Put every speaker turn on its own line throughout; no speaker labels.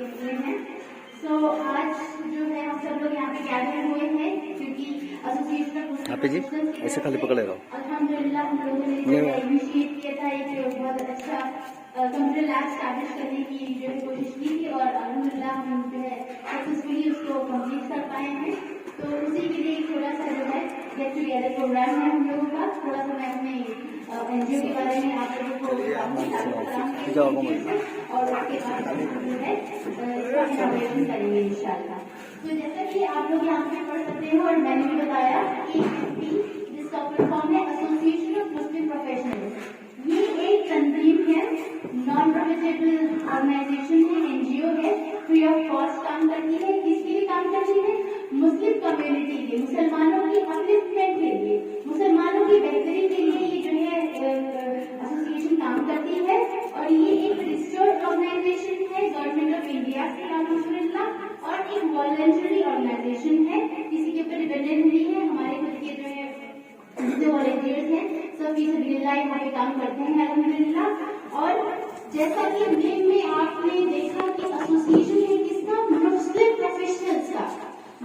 के लिए हैं। सो आज जो है हम सब लोग यहाँ पे गैदर हुए हैं क्योंकि एसोसिएशन ऑफ
आप जी ऐसे खाली पकड़ेगा।
अल्हम्दुलिल्लाह हम लोगों ने इनिशिएट किया था एक बहुत अच्छा कंप्यूटर लैब स्टैब्लिश करने की जो है कोशिश की थी और अल्हम्दुलिल्लाह हम जो है सक्सेसफुली उसको कंप्लीट कर पाए हैं। तो उसी के लिए थोड़ा सा जो है गेट टुगेदर प्रोग्राम है हम लोगों का। थोड़ा सा मैं अपने एनजीओ के बारे में आप लोगों को और उसके बाद जो है इनाग्रेशन करेंगे इंशाल्लाह। तो जैसा कि आप लोग यहाँ पे पढ़ सकते हैं और मैंने भी बताया कि जिसका फुल फॉर्म है एसोसिएशन ऑफ मुस्लिम प्रोफेशनल्स। ये एक तंजीम है, नॉन प्रॉफिटेबल ऑर्गेनाइजेशन है, एनजीओ है, फ्री ऑफ कॉस्ट काम करती है। किसके लिए काम करती है? मुस्लिम कम्युनिटी के, मुसलमानों की अपलिफ्टमेंट के लिए, मुसलमानों की बेहतरी के लिए ये जो है एसोसिएशन काम करती है। और ये एक रजिस्टर्ड ऑर्गेनाइजेशन है गवर्नमेंट ऑफ इंडिया से अल्हम्दुलिल्लाह और एक वॉलंटरी ऑर्गेनाइजेशन है, किसी के ऊपर डिपेंडेंट नहीं है। हमारे खुद के जो है जितने वॉलंटियर्स हैं सब फीसबिलिल्लाह यहाँ पे काम करते हैं अल्हम्दुलिल्लाह। और जैसा कि नेम में आपने देखा कि एसोसिएशन है किसका? मुस्लिम प्रोफेशनल्स का।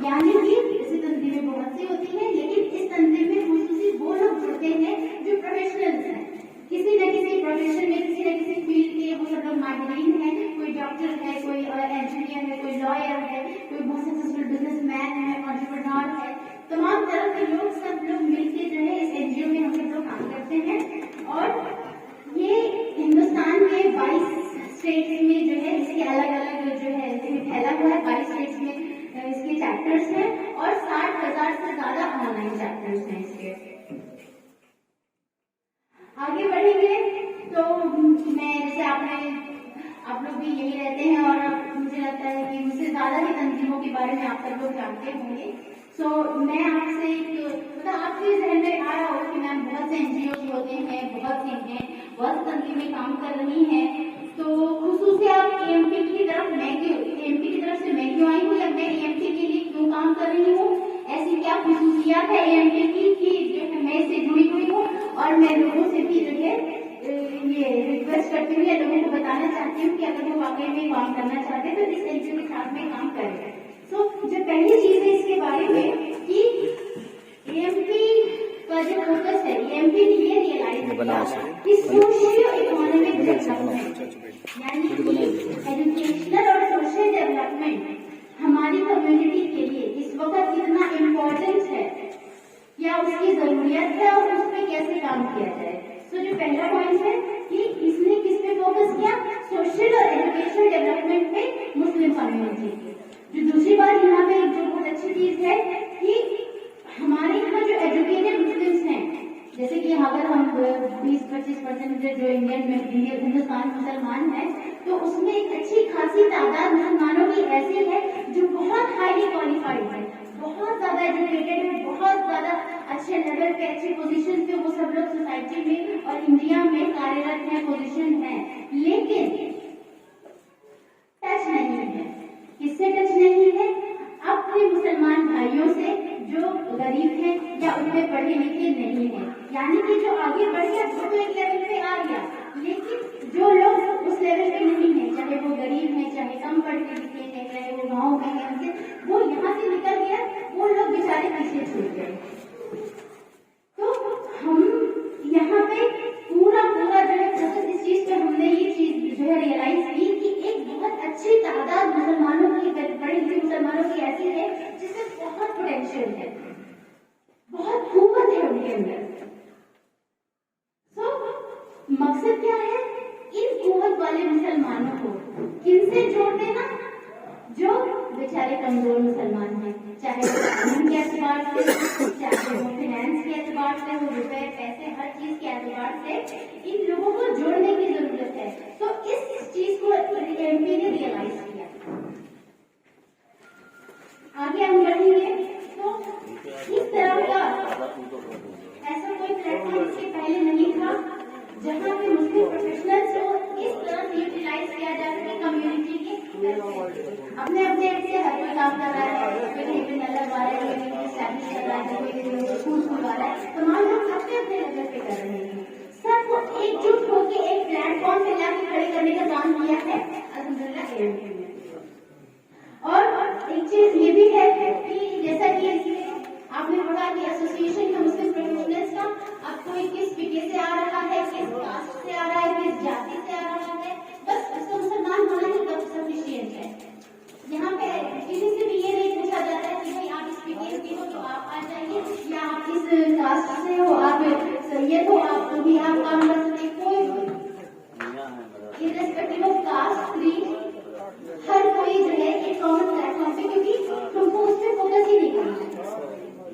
यानी कि ऐसी तंजीमें बहुत सी होती हैं लेकिन इस तंजीम में खुसूसी वो लोग जुड़ते हैं जो प्रोफेशनल्स हैं, किसी न किसी प्रोफेशन में, किसी न किसी फील्ड के। वो सब लोग माहिरीन हैं, कोई डॉक्टर है, कोई इंजीनियर है, कोई लॉयर है, कोई बहुत सक्सेसफुल बिजनेसमैन है, एंटरप्रेन्योर है। तमाम तरह के लोग सब लोग मिलकर जो है इस एनजीओ में हम सब लोग काम करते हैं। और ये हिंदुस्तान के 22 स्टेट्स में जो है इसके अलग अलग जो है फैला हुआ है। 22 स्टेट्स में इसके चैप्टर्स हैं और 60,000 से ज्यादा ऑनलाइन चैप्टर्स हैं इसके। आगे बढ़ेंगे तो मैं जैसे आप लोग भी यही रहते हैं और मुझे लगता है कि मुझसे ज्यादा ही तंजीमों के बारे में आप सब लोग जानते होंगे। सो मैं आपसे मतलब आपके जहन में आ रहा हो कि मैम बहुत से एनजीओ होते हैं, बहुत सी हैं, बहुत तंजीमें काम कर रही हैं। तो खुसूसी आप एएमपी की तरफ एएमपी की तरफ से मैं क्यों आई हूँ या मैं एएमपी के लिए क्यों काम कर रही हूँ, ऐसी क्या खुसूसियात है एएमपी की कि जो है मैं इससे जुड़ी हुई हूँ। और मैं लोगों से भी जो है ये रिक्वेस्ट करती हूँ या लोगों को बताना चाहती हूँ कि अगर वो वाकई में काम करना चाहते हैं तो इस एनजीओ के साथ में काम करें। सो जो पहली चीज है इसके बारे में कि एएमपी का जो फोकस है, एएमपी ने ये रियलाइज किया कि सोशियो इकोनॉमिक डेवलपमेंट यानी एजुकेशनल और सोशल डेवलपमेंट हमारी कम्युनिटी के लिए इस वक्त कितना इम्पोर्टेंट है, क्या उसकी जरूरियत है और उस पर कैसे काम किया जाए। तो जो पहला पॉइंट है कि इसने किस पे फोकस किया? सोशल और एजुकेशनल डेवलपमेंट पे मुस्लिम कम्युनिटी की। जो दूसरी बात यहाँ पे जो बहुत अच्छी चीज है कि हमारे यहाँ जो एजुकेटेड मुस्लिम्स हैं, जैसे कि अगर हम 20-25% जो हिंदुस्तान मुसलमान है तो उसमें एक अच्छी खासी तादाद मुसलमानों की ऐसी है जो बहुत हाईली क्वालिफाइड है, बहुत ज्यादा एजुकेटेड है, बहुत ज्यादा अच्छे लेवल पे, अच्छी पोजीशन पे वो सब लोग सोसाइटी में और इंडिया में कार्यरत है, पोजीशन है, लेकिन टच नहीं है। किससे टच नहीं है? अपने मुसलमान भाइयों से जो गरीब हैं या उनमें पढ़े लिखे नहीं है। यानी कि जो आगे बढ़ गया वो तो एक लेवल पे आ गया, लेकिन जो लोग उस लेवल पे नहीं है, चाहे वो गरीब है, चाहे कम पढ़े लिखे हैं, चाहे वो गाँव में है, वो यहाँ से निकल गया, वो लोग बेचारे पीछे छूट गए। तो हम यहाँ पे पूरा जो है फोकस इस चीज पे हमने ये चीज जो है रियलाइज की कि एक बहुत अच्छी तादाद मुसलमानों की, बड़ी लिखी मुसलमानों की ऐसी है जिसमें बहुत पोटेंशियल है, बहुत कुव्वत है उनके अंदर। मकसद क्या है? इन कुव्वत वाले मुसलमानों को किनसे जोड़ देना? जो बेचारे कमजोर मुसलमान हैं, चाहे वो कानून के एतबार से, चाहे वो फाइनेंस के एतबार से, वो रुपए पैसे हर चीज के एतबार से, इन लोगों को जोड़ने की जरूरत है। तो इस चीज को एएमपी ने रियलाइज किया। आगे हम बढ़ेंगे तो इस तरह का ऐसा कोई प्लेटफॉर्म इसके पहले नहीं था जहाँ पे मुस्लिम प्रोफेशनल्स को इस तरह से यूटिलाइज किया जा सके कम्युनिटी के। अपने अपने से हर कोई काम कर रहा है, कोई कहीं पे नलर वाला है, कोई कहीं एस्टैब्लिश कर रहा है, कोई स्कूल वाला है, तमाम लोग अपने अपने लेवल पे कर रहे हैं। सबको एकजुट होकर एक प्लेटफॉर्म पे लाके खड़े करने का काम किया है अल्हम्दुलिल्लाह एएमपी ने। चीज ये भी है कि जैसा कि आपने पढ़ा कि एसोसिएशन है मुस्लिम प्रोफेशनल्स का, अब कोई किस विषय से आ रहा है, किस कास्ट से आ रहा है, किस जाति से आ रहा है, बस उसको मुसलमान होना ही तब सफिशिएंट है। यहाँ पे किसी से भी ये नहीं पूछा जाता है कि भाई आप इस विषय के हो तो आप आ जाइए, या आप इस कास्ट से हो, आप सैयद हो, आप तो भी आप काम कर सकते, कोई इर्रेस्पेक्टिव ऑफ कास्ट, क्रीड, हर कोई जो है एक कॉमन प्लेटफॉर्म पे, क्योंकि तुमको उस पर फोकस ही नहीं करना है,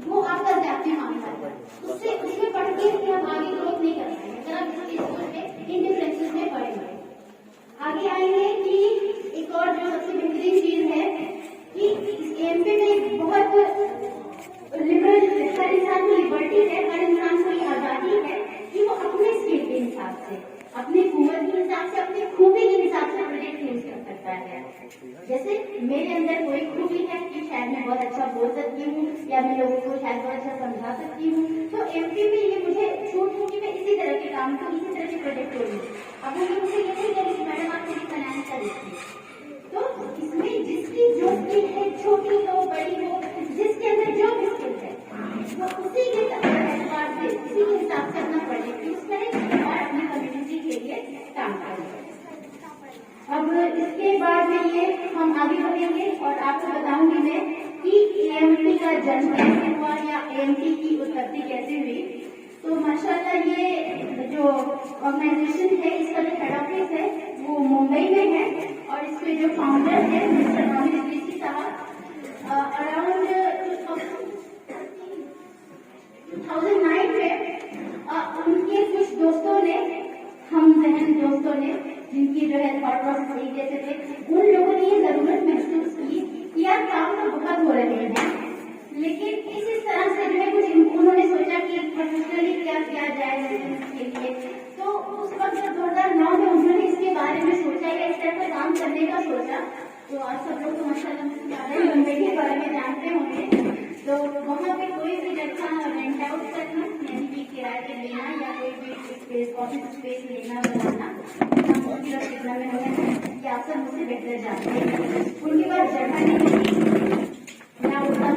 वो आपका जाति मामला है, उससे पढ़ के फिर हम आगे ग्रोथ नहीं कर सकते अगर आप इस चीज पे इंडिफरेंसेस में पढ़ेंगे। आगे आएंगे कि एक और जो सबसे बेहतरीन चीज है कि एमपी में बहुत लिबरल, हर इंसान को लिबर्टी है, हर इंसान को ये आजादी है कि वो अपने स्किल के हिसाब से, अपने कुवत के हिसाब से, अपने खूबी के हिसाब से प्रोजेक्ट यूज कर सकता है। जैसे मेरे अंदर कोई खूबी है कि शायद मैं बहुत अच्छा बोल सकती हूँ, या मैं लोगों को शायद बहुत अच्छा समझा सकती हूँ, तो एमपी में ये मुझे छूट है कि मैं इसी तरह के काम को, इसी तरह के प्रोजेक्ट करूँ। अब मुझे ये नहीं करें कि मैडम आप मेरी फाइनेंस का देखिए, तो इसमें जिसकी जो स्किल है, छोटी हो बड़ी हो, जिसके अंदर जो भी स्किल है वो उसी के एतबार से, उसी के हिसाब से अपना प्रोजेक्ट यूज करें और अपनी कम्युनिटी के लिए काम करें। अब इसके बाद में ये हम आगे बढ़ेंगे और आपको बताऊंगी मैं कि एएमपी का जन्म कैसे हुआ या एएमपी की उत्पत्ति कैसे हुई। तो माशाल्लाह ये जो ऑर्गेनाइजेशन है, इसका जो हेड ऑफिस है वो मुंबई में है, और इसके जो फाउंडर है मिस्टर हामिद इदरीसी साहब, अराउंड 2009 में उनके कुछ दोस्तों ने, हम जहन दोस्तों ने, जिनकी जो है थॉट प्रोसेस एक जैसे थे, उन लोगों ने ये जरूरत महसूस की कि यार काम तो बहुत हो रहे हैं, लेकिन इस तरह से जो है कुछ उन्होंने सोचा कि प्रोफेशनली क्या किया जाए के लिए। तो उस वक्त 2009 में उन्होंने इसके बारे में सोचा या इस तरह का काम करने का सोचा। तो आज सब लोग तो माशाल्लाह मुझसे ज्यादा ही मुंबई के बारे में जानते होंगे। तो वहाँ पे कोई भी जगह रेंट आउट करना, यानी कि किराए पे लेना या कोई भी स्पेस, ऑफिस स्पेस लेना बनाना, कितना में होगा कि आप सब मुझसे बेहतर जानते हैं। उनके पास जगह नहीं थी ना, उनका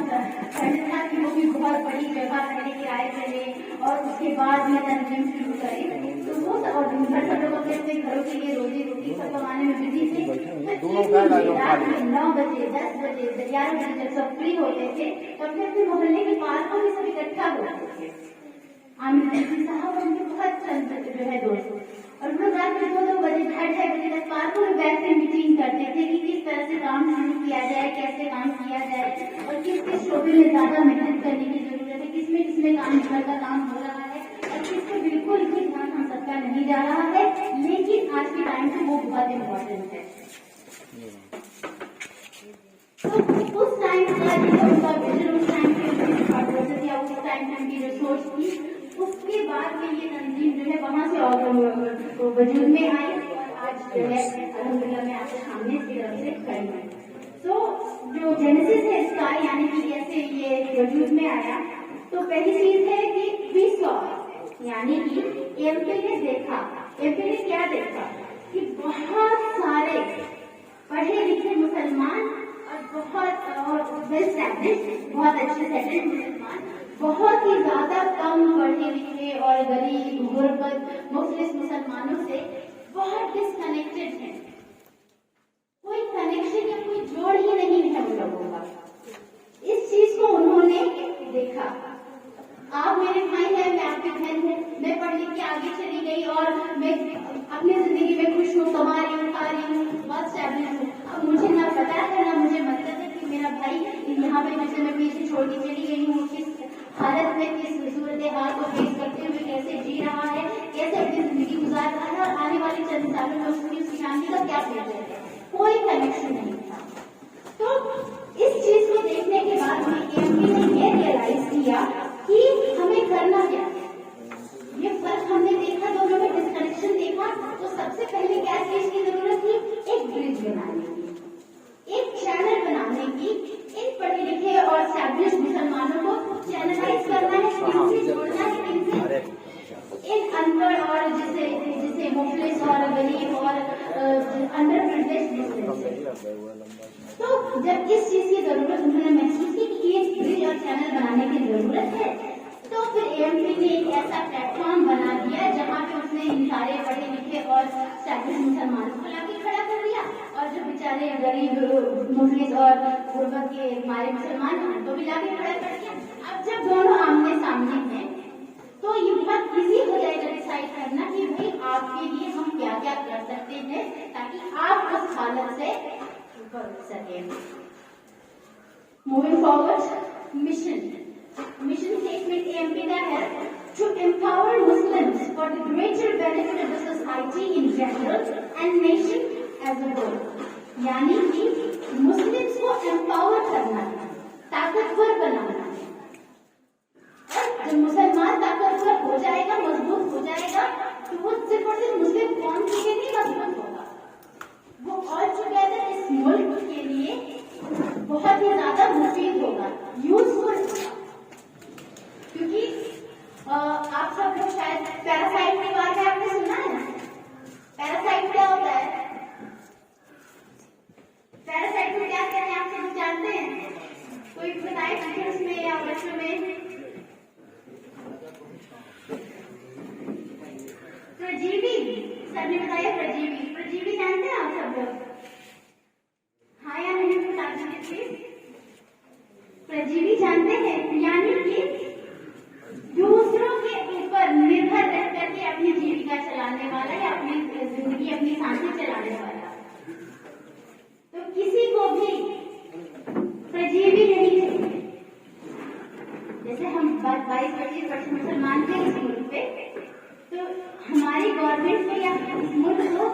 खर्च था कि वो भी बहुत बड़ी जगह पहले किराए पे ले और उसके बाद में तनजीम शुरू करें। तो वो और घर सब लोग अपने अपने घरों के लिए रोजी रोटी सब कमाने में बिजी थे। रात में 9 बजे 10 बजे 11 बजे जब सब फ्री होते थे तो अपने अपने मोहल्ले के पार्कों में सब इकट्ठा होते थे। आमिर इदरीसी साहब उनके बहुत जो है दोस्त, और हम लोग रात में 2-2 बजे 2:30 बजे तक पार्कों में बैठ कर मीटिंग करते थे कि किस तरह से काम शुरू किया जाए, कैसे काम किया जाए, और किस किस शोबे में ज्यादा मेहनत करने की जरूरत है, किसमें काम घर का काम हो रहा है और किसमें बिल्कुल भी ध्यान हम सबका नहीं जा रहा है, लेकिन आज के टाइम में वो बहुत इम्पोर्टेंट है। तो उस टाइम का जो उनका विजन, उस टाइम की प्रोसेस या उस टाइम की जो सोच थी, उसके बाद में ये तंजीम जो है वहां से वजूद में आई और आज जो है अल्हम्दुलिल्लाह मैं आपके सामने इसकी तरफ से खड़ी हूँ। तो जो जेनेसिस है इसका, यानी कि कैसे ये वजूद में आया, तो पहली चीज है कि वी सॉ, यानी कि एमपी ने देखा, एमपी ने क्या देखा कि बहुत सारे पढ़े लिखे मुसलमान और बहुत वेल एस्टैब्लिश्ड, बहुत अच्छे सेटल्ड मुसलमान बहुत ही ज्यादा कम पढ़े लिखे और गरीब गुरबत मुखलिस मुसलमानों से बहुत डिस्कनेक्टेड है। कोई कनेक्शन या कोई जोड़ ही नहीं है उन लोगों का। इस चीज को उन्होंने देखा। आप मेरे भाई हैं, मैं आपकी बहन हूँ, मैं पढ़ लिख के आगे चली गई और मैं अपनी जिंदगी में खुश हूँ, कमा रही हूँ, खा रही हूँ, बहुत स्टैब्लिश हूँ। अब मुझे ना पता है ना मुझे मतलब है कि मेरा भाई यहाँ पे जिसे मैं पीछे छोड़ के चली गई हूँ, किस हालत में, किस सूरत हाल को फेस करते हुए कैसे जी रहा है, कैसे अपनी जिंदगी गुजार रहा है, और आने वाले चंद सालों में उसकी फैमिली का क्या फ्यूचर है, कोई कनेक्शन नहीं था। तो इस चीज को देखने के बाद में एमपी ने ये रियलाइज किया कि हमें करना क्या है। ये फर्क हमने देखा, दोनों में डिस्कनेक्शन देखा, तो सबसे पहले क्या चीज की जरूरत थी, एक ब्रिज बनाने की, एक चैनल बनाने की। इन पढ़े लिखे और एस्टैब्लिश मुसलमानों को चैनलाइज करना है, इनसे जोड़ना है, इनसे इन अनपढ़ और जिसे मुखलिस और गरीब और अंडर प्रिविलेज्ड मुस्लिम। तो जब इस चीज की जरूरत उन्होंने महसूस की कि एक ब्रिज और चैनल बनाने की जरूरत है, तो फिर एएमपी ने एक ऐसा प्लेटफॉर्म बना दिया जहाँ पे उसने इन सारे पढ़े लिखे और स्टैब्लिश मुसलमानों को लाके खड़ा कर दिया, और जो बेचारे गरीब मुफलिस और गुर्बत के हमारे मुसलमान हैं उनको भी लाके खड़ा कर दिया। अब जब दोनों आमने सामने हैं तो ये बहुत इजी हो जाएगा डिसाइड करना कि भाई आपके लिए हम क्या क्या कर सकते हैं ताकि आप उस हालत से उबर सकें। Moving forward, mission statement AMP का है to empower Muslims for the greater benefit of the society in general and nation as a whole. यानी कि मुस्लिम्स को एम्पावर करना है, ताकतवर बनाना है। जब मुसलमान ताकतवर हो जाएगा, मजबूत हो जाएगा, तो वो सिर्फ और सिर्फ मुस्लिम कौम के लिए नहीं मजबूत होगा, वो ऑल टुगेदर इस मुल्क के लिए बहुत ही ज्यादा मुफीद होगा, यूजफुल होगा। क्योंकि आप सब लोग शायद पैरासाइट के बारे में आपने सुना है। पैरासाइट क्या होता है? पैरासाइट में क्या कहते हैं आप सब जानते हैं? कोई बताए टीचर्स में या बच्चों में? परजीवी, सर ने बताया परजीवी जानते हैं आप सब लोग? हाँ या नहीं बता दीजिए प्लीज। परजीवी जानते हैं, यानी कि दूसरों के ऊपर निर्भर रह करके अपनी जीविका चलाने वाला या अपनी जिंदगी, अपनी सांसें चलाने वाला। तो किसी को भी परजीवी नहीं चाहिए। जैसे हम 22-25% मुसलमान थे इस मुल्क पे, तो हमारी गवर्नमेंट को या इस मुल्क को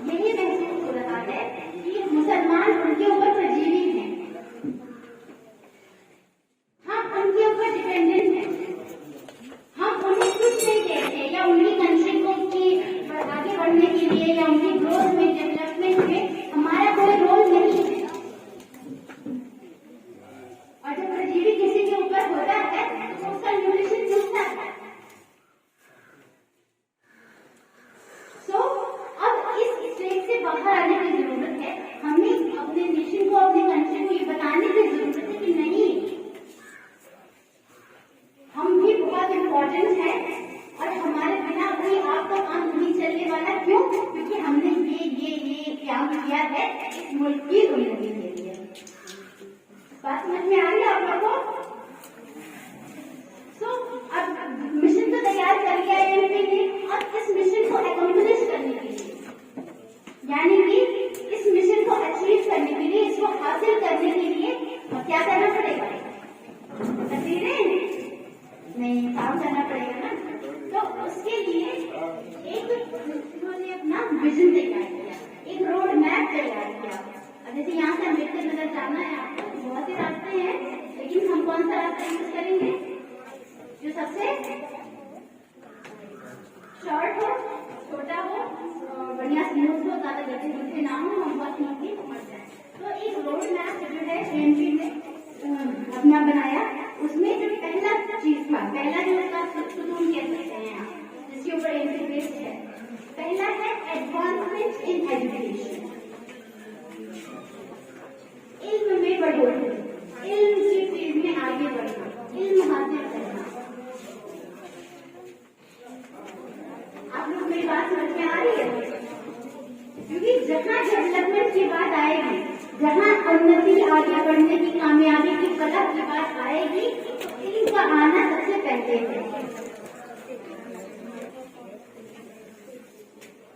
यही महसूस हो रहा है कि मुसलमान उनके ऊपर परजीवी हैं, हम उनके ऊपर डिपेंडेंट हैं, हम उन्हें कुछ नहीं देते या उनकी कंट्री को आगे बढ़ने के लिए या उनकी ग्रोथ में, डेवलपमेंट में हमारा कोई रोल नहीं है। और जब परजीवी किसी के ऊपर होता है तो उसका न्यूट्रिशन मिलता है। अब इस स्टेज से बाहर आने की जरूरत है। हमें अपने नेशन को, अपने कंट्री को ये बताने की जरूरत है कि नहीं, हम भी बहुत इम्पोर्टेंट हैं और हमारे बिना कोई आपका काम नहीं चलने वाला। क्यों? क्योंकि हमने ये काम किया है इस मुल्क की उन्नति के लिए। बात समझ में आ रही है आप लोगों को? अब मिशन तो तैयार कर लिया एएमपी ने, और इस मिशन को अकम्प्लिश करने के लिए, यानी कि इस मिशन को अचीव करने के लिए, इसको हासिल करने के लिए क्या करना पड़ेगा? तस्वीरें नहीं, काम करना पड़ेगा ना। तो उसके लिए एक उन्होंने अपना विजन तैयार किया, एक रोड मैप तैयार किया। अब जैसे यहाँ से अम्बेडकर नगर जाना है आपको, बहुत से रास्ते हैं, लेकिन हम कौन सा रास्ता यूज करेंगे? जो सबसे शॉर्ट हो, छोटा हो, बढ़िया स्मूथ हो, ज्यादा गड्ढे गुड्ढे ना हो, हम बहुत स्मूथली पहुंच जाए। तो एक रोड मैप जो है एएमपी ने अपना बनाया। उसमें जो पहला चीज था, पहला जो उसका सुतून कह सकते हैं आप, जिसके ऊपर एएमपी बेस्ड है, पहला है एडवांसमेंट इन एजुकेशन, इल्म में बढ़ोतरी, इल्म की फील्ड में आगे बढ़ना, इल्म हासिल करना। आप लोग मेरी बात समझ में आ रही है? क्योंकि जहाँ डेवलपमेंट की बात आएगी, जहाँ उन्नति, आगे बढ़ने की, कामयाबी की फलक की बात आएगी, तो इनका आना सबसे पहले है।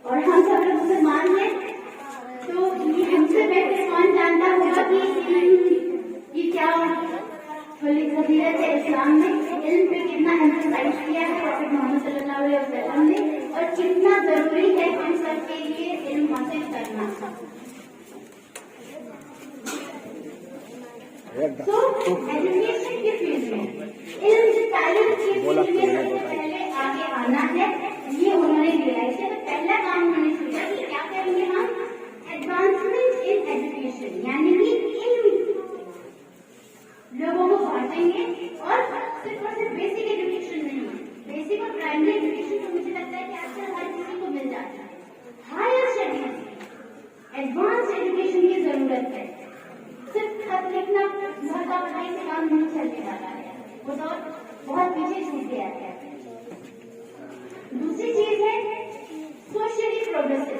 और हम सब लोग मुसलमान हैं, तो ये हमसे बेहतर कौन जानता होगा कि क्या फजीलत है इस्लाम में, इल्म पे कितना एम्फसाइज किया है प्रॉफेट मोहम्मद सल्लल्लाहु अलैहि वसल्लम ने, और कितना जरूरी है हम सब के लिए इल्म हासिल करना। तो एजुकेशन की फील्ड में, इल्म तालीम की फील्ड में सबसे पहले आगे आना है, ये उन्होंने रियलाइज किया। तो पहला काम उन्होंने सोचा कि क्या करेंगे हम? एडवांसमेंट इन एजुकेशन, यानी कि इल्म लोगों को बांटेंगे। और सिर्फ बेसिक एजुकेशन नहीं, बेसिक और प्राइमरी एजुकेशन तो मुझे लगता है कि आजकल हर किसी को मिल जाता है। हायर स्टडीज, एडवांस एजुकेशन की जरूरत है। सिर्फ पढ़ाई से काम नहीं चलने वाला है, वो दौर बहुत पीछे छूट गया है। दूसरी चीज है सोशली प्रोग्रेसिव।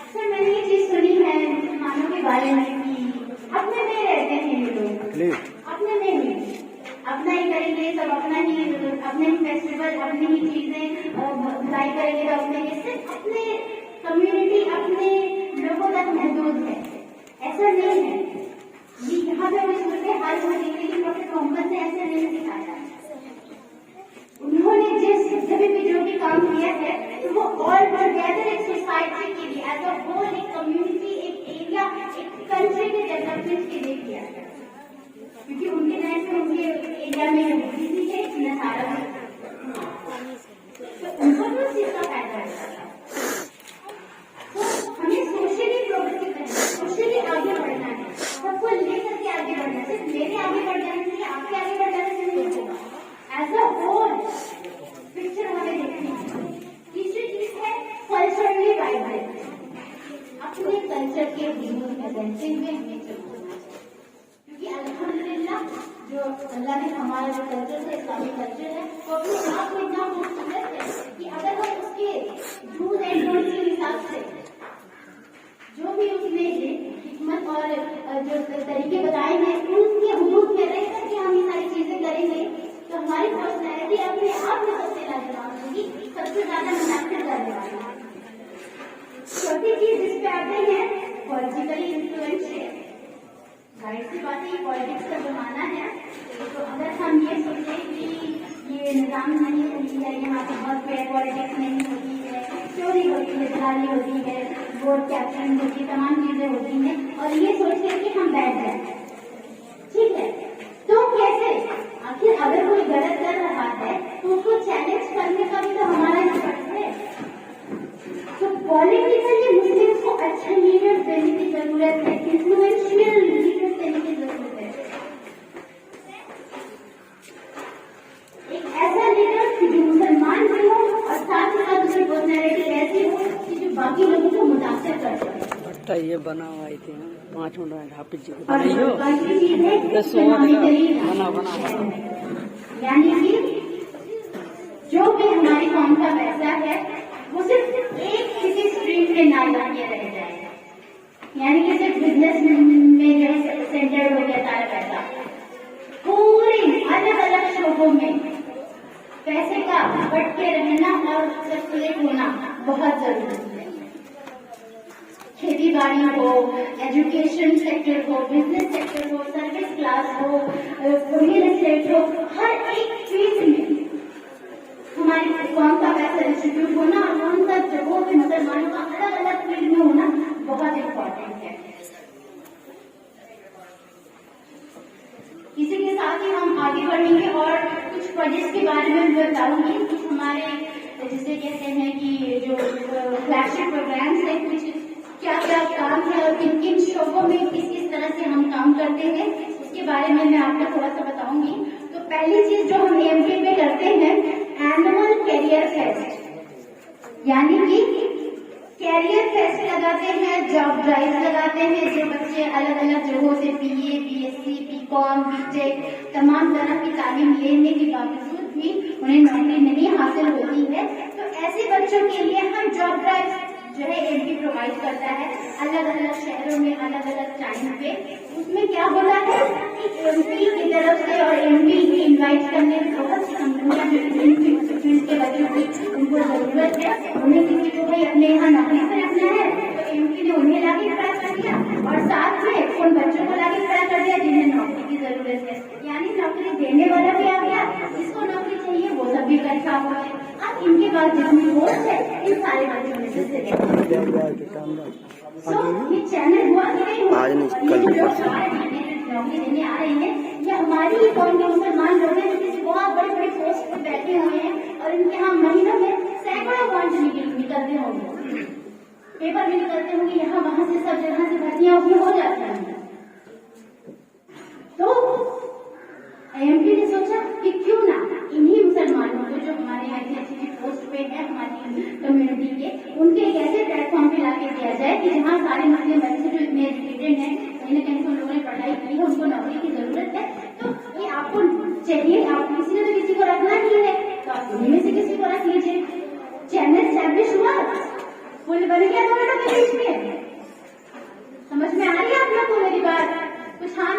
अक्सर मैंने ये चीज सुनी है मुसलमानों के बारे में कि अपने में रहते हैं ये लोग, अपने में ही अपना ही करेंगे, सब अपना ही, अपने ही फेस्टिवल, अपनी ही चीजें भलाई करेंगे, तो अपने सिर्फ अपने कम्युनिटी, अपने लोगों तक महदूद है। ऐसा नहीं है। ये यहाँ पे मुझे हाल में प्रोफेसर मोहम्मद ने ऐसे नहीं सिखाया। उन्होंने जब भी जो भी काम किया है तो वो ऑल टुगेदर एक सोसाइटी के लिए, एज अ होल, एक कम्युनिटी, एक एरिया, एक कंट्री के डेवलपमेंट के लिए किया है। क्योंकि उनके टाइम में उनके एरिया में किसी के नजारा तो उनको भी उस चीज का फायदा रहता था। तो हमें सोशली प्रोग्रेसिव करना है, सोशली आगे बढ़ना है, सबको लेकर के आगे बढ़ना है। सिर्फ मेरे आगे बढ़ जाने से, आपके आगे बढ़ जाने से नहीं होगा। एज अ होल पिक्चर हमें देखनी है। तीसरी चीज है कल्चरली वाइब्रेंट। अपने कल्चर के विरोध में रहते हुए हमें चलना, क्योंकि अल्हम्दुलिल्लाह जो अल्लाह ने हमारा जो कल्चर है, इस्लामिक कल्चर है, वो अपने आप में इतना खूबसूरत है कि अगर हम उसके डूज एंड डोंट्स के हिसाब से जो भी उसमें हिकमत और जो तरीके बताए हैं उनके हुदूद में रह करके हम ये सारी चीजें करेंगे तो हमारी पर्सनैलिटी अपने आप में सबसे लाजवाब होगी, सबसे ज्यादा मुनासिब करने वाली है। चौथी चीज इस पे आते हैं पॉलिटिकली इन्फ्लुएंशियल। जाहिर सी बात है, पॉलिटिक्स का जमाना है, तो अगर हम ये सोचें कि ये निजाम नहीं होती है, यहाँ पे बहुत फेयर पॉलिटिक्स नहीं होती है, चोरी होती है, दलाली होती है, वोट कैप्चरिंग होती है, तमाम चीजें होती हैं, और ये सोचते कि हम बैठ जाए, ठीक है, तो कैसे? आखिर अगर कोई गलत कर रहा है तो उसको चैलेंज करने का भी तो हमारा ही फर्ज है। तो पॉलिटिकली मुस्लिम्स को अच्छे लीडर्स देने की जरूरत है, इन्फ्लुएंशियल लीडर्स देने की जरूरत है। एक ऐसा लीडर जो मुसलमान भी हो और साथ ही साथ उसकी पर्सनैलिटी ऐसी हो कि जो बाकी लोगों को मुतासिर कर सके।
ये बना हुआ थी 5 मिनट हाफिज जी को
और
बनाइयो
दूसरी चीज है
बना
यानी कि जो भी हमारी कौम का पैसा है वो सिर्फ एक किसी स्ट्रीम के नाम लगे रह जाए, यानी कि सिर्फ बिजनेस में जो है सेंटर हो गया सारा पैसा। पूरी अलग अलग शोबों में पैसे का बट के रहना और सर्कुलेट होना बहुत जरूरी है। खेती बाड़ी हो, एजुकेशन सेक्टर हो, बिजनेस सेक्टर हो, सर्विस क्लास हो, रियल एस्टेट हो, हर एक फील्ड में हमारी कौम का पैसा डिस्ट्रीब्यूट होना और कौन सा जगहों पे मुसलमानों का अलग अलग फील्ड में होना बहुत इम्पोर्टेंट है। इसी के साथ ही हम आगे बढ़ेंगे और कुछ प्रोजेक्ट्स के बारे में मैं बताऊंगी। कुछ हमारे जिसे कहते हैं कि जो फ्लैगशिप प्रोग्राम्स है, कुछ क्या क्या काम है और किन किन शोबों में किस तरह से हम काम करते हैं, उसके बारे में मैं आपको थोड़ा सा बताऊंगी। तो पहली चीज जो हम एएमपी में करते हैं, एनुअल कैरियर फेस्ट, यानी कि कैरियर फेस्ट लगाते हैं, जॉब ड्राइव लगाते हैं। जो बच्चे अलग अलग जगहों से बीए, बीएससी, बीकॉम, बीटेक तमाम तरह की तालीम लेने के बावजूद भी उन्हें नौकरी नहीं हासिल होती है, तो ऐसे बच्चों के लिए हम जॉब ड्राइव जो है एमपी प्रोवाइड करता है अलग अलग शहरों में अलग अलग टाइम पे। उसमें क्या बोला है कि एमपी की तरफ से और एमपी की इन्वाइट करने में बहुत सी कंपनियां जो फील्ड के बच्चों की उनको जरूरत है, उन्हें किसी को भाई अपने यहाँ नौकरी पर रखना है तो एमपी ने उन्हें लाके खड़ा कर दिया और साथ में उन बच्चों को लाके खड़ा कर दिया जिन्हें नौकरी की जरूरत है। यानी नौकरी देने वाला भी आ गया, जिसको नौकरी चाहिए वो सब भी इकट्ठा हो गए। अब इनके पास जितनी पोस्ट है इन सारे बच्चों में से ये चैनल हुआ कि नहीं हुआ, नौकरी देने आ रही है, ये हमारी ही कौन के मुसलमान लोग हैं जो किसी बहुत बड़े बड़े पोस्ट पे बैठे हुए हैं और इनके यहाँ महीनों में सैकड़ों पॉइंट निकलते होंगे, पेपर भी निकलते होंगे, यहाँ वहां से सब जगह से भर्तियां उसमें हो जाती हैं। तो एएमपी ने सोचा कि क्यों ना इन्हीं मुसलमानों को जो हमारे यहाँ की अच्छी पोस्ट पे है हमारी कम्युनिटी के, उनके एक ऐसे प्लेटफॉर्म पे लाके दिया जाए कि जहाँ सारे मुस्लिम बच्चे जो इतने एजुकेटेड हैं कहीं ना चाहिए, आप किसी ने तो किसी को रखना ही है, तो आप उन्हीं में से किसी को रख लीजिए। चैनल एस्टैब्लिश हुआ, पुल बन गया दोनों के बीच में। समझ में आ रही है आप लोग को मेरी बात? कुछ हाँ